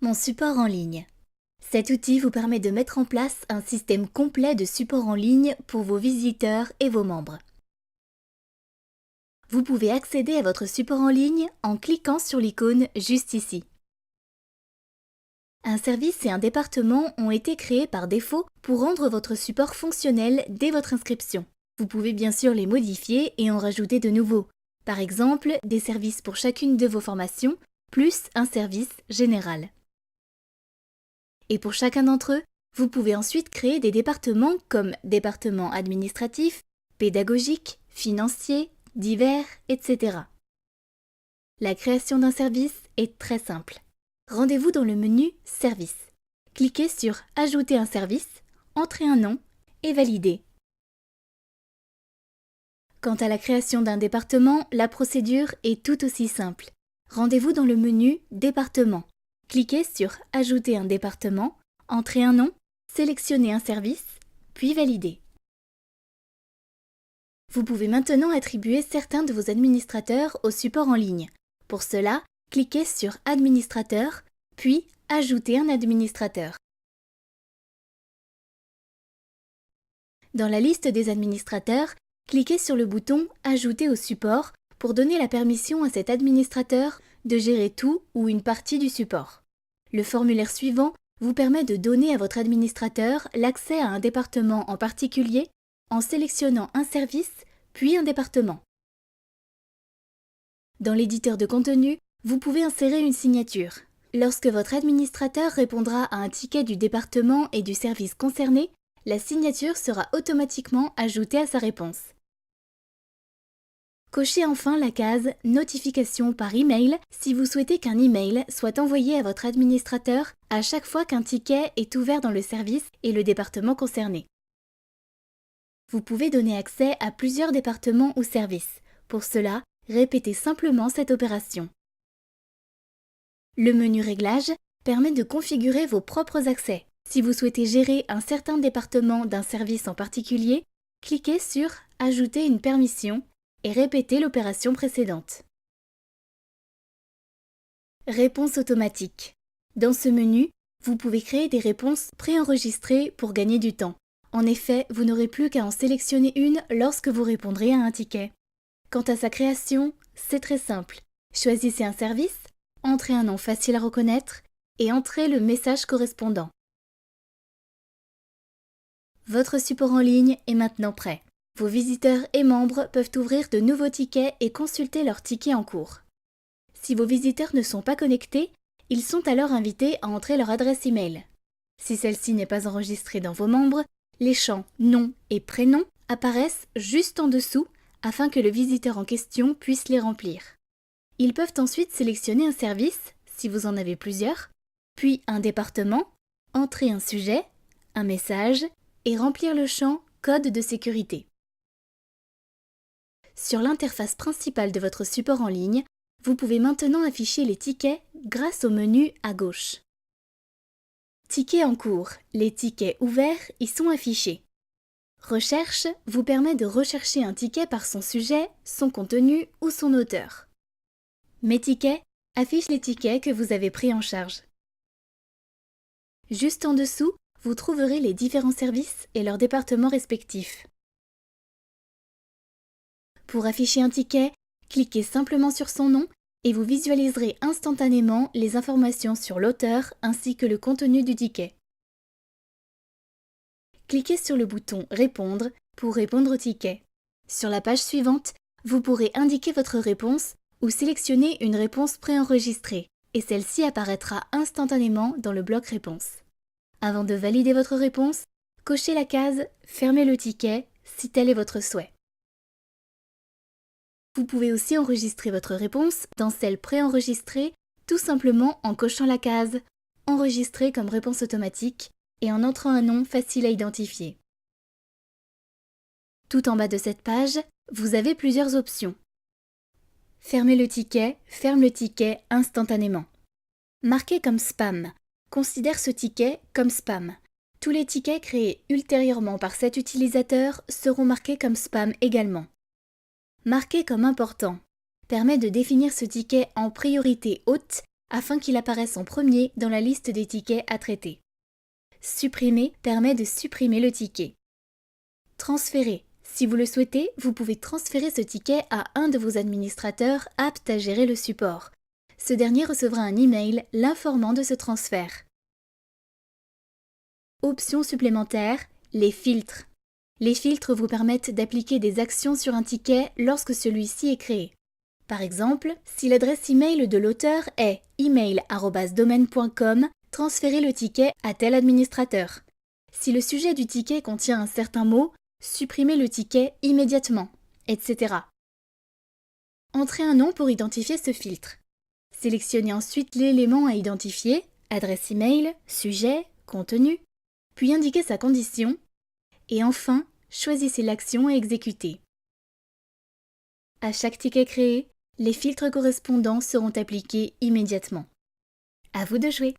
Mon support en ligne. Cet outil vous permet de mettre en place un système complet de support en ligne pour vos visiteurs et vos membres. Vous pouvez accéder à votre support en ligne en cliquant sur l'icône juste ici. Un service et un département ont été créés par défaut pour rendre votre support fonctionnel dès votre inscription. Vous pouvez bien sûr les modifier et en rajouter de nouveaux. Par exemple, des services pour chacune de vos formations, plus un service général. Et pour chacun d'entre eux, vous pouvez ensuite créer des départements comme département administratif, pédagogique, financier, divers, etc. La création d'un service est très simple. Rendez-vous dans le menu Service. Cliquez sur Ajouter un service, entrez un nom et validez. Quant à la création d'un département, la procédure est tout aussi simple. Rendez-vous dans le menu Département. Cliquez sur Ajouter un département, entrez un nom, sélectionnez un service, puis validez. Vous pouvez maintenant attribuer certains de vos administrateurs au support en ligne. Pour cela, cliquez sur Administrateur, puis Ajouter un administrateur. Dans la liste des administrateurs, cliquez sur le bouton Ajouter au support pour donner la permission à cet administrateur de gérer tout ou une partie du support. Le formulaire suivant vous permet de donner à votre administrateur l'accès à un département en particulier en sélectionnant un service puis un département. Dans l'éditeur de contenu, vous pouvez insérer une signature. Lorsque votre administrateur répondra à un ticket du département et du service concerné, la signature sera automatiquement ajoutée à sa réponse. Cochez enfin la case « Notification par email » si vous souhaitez qu'un email soit envoyé à votre administrateur à chaque fois qu'un ticket est ouvert dans le service et le département concerné. Vous pouvez donner accès à plusieurs départements ou services. Pour cela, répétez simplement cette opération. Le menu Réglages permet de configurer vos propres accès. Si vous souhaitez gérer un certain département d'un service en particulier, cliquez sur « Ajouter une permission » et répétez l'opération précédente. Réponse automatique. Dans ce menu, vous pouvez créer des réponses préenregistrées pour gagner du temps. En effet, vous n'aurez plus qu'à en sélectionner une lorsque vous répondrez à un ticket. Quant à sa création, c'est très simple. Choisissez un service, entrez un nom facile à reconnaître et entrez le message correspondant. Votre support en ligne est maintenant prêt. Vos visiteurs et membres peuvent ouvrir de nouveaux tickets et consulter leurs tickets en cours. Si vos visiteurs ne sont pas connectés, ils sont alors invités à entrer leur adresse email. Si celle-ci n'est pas enregistrée dans vos membres, les champs nom et prénom apparaissent juste en dessous afin que le visiteur en question puisse les remplir. Ils peuvent ensuite sélectionner un service, si vous en avez plusieurs, puis un département, entrer un sujet, un message et remplir le champ code de sécurité. Sur l'interface principale de votre support en ligne, vous pouvez maintenant afficher les tickets grâce au menu à gauche. Tickets en cours, les tickets ouverts y sont affichés. Recherche vous permet de rechercher un ticket par son sujet, son contenu ou son auteur. Mes tickets affiche les tickets que vous avez pris en charge. Juste en dessous, vous trouverez les différents services et leurs départements respectifs. Pour afficher un ticket, cliquez simplement sur son nom et vous visualiserez instantanément les informations sur l'auteur ainsi que le contenu du ticket. Cliquez sur le bouton « Répondre » pour répondre au ticket. Sur la page suivante, vous pourrez indiquer votre réponse ou sélectionner une réponse préenregistrée et celle-ci apparaîtra instantanément dans le bloc Réponse. Avant de valider votre réponse, cochez la case « Fermer le ticket » si tel est votre souhait. Vous pouvez aussi enregistrer votre réponse dans celle préenregistrée tout simplement en cochant la case « Enregistrer comme réponse automatique » et en entrant un nom facile à identifier. Tout en bas de cette page, vous avez plusieurs options. Fermer le ticket ferme le ticket instantanément. Marquer comme spam considère ce ticket comme spam. Tous les tickets créés ultérieurement par cet utilisateur seront marqués comme spam également. Marquer comme important permet de définir ce ticket en priorité haute afin qu'il apparaisse en premier dans la liste des tickets à traiter. Supprimer permet de supprimer le ticket. Transférer. Si vous le souhaitez, vous pouvez transférer ce ticket à un de vos administrateurs aptes à gérer le support. Ce dernier recevra un email l'informant de ce transfert. Option supplémentaire, les filtres. Les filtres vous permettent d'appliquer des actions sur un ticket lorsque celui-ci est créé. Par exemple, si l'adresse email de l'auteur est email@domaine.com, transférez le ticket à tel administrateur. Si le sujet du ticket contient un certain mot, supprimez le ticket immédiatement, etc. Entrez un nom pour identifier ce filtre. Sélectionnez ensuite l'élément à identifier, adresse email, sujet, contenu, puis indiquez sa condition, et enfin, choisissez l'action à exécuter. À chaque ticket créé, les filtres correspondants seront appliqués immédiatement. À vous de jouer!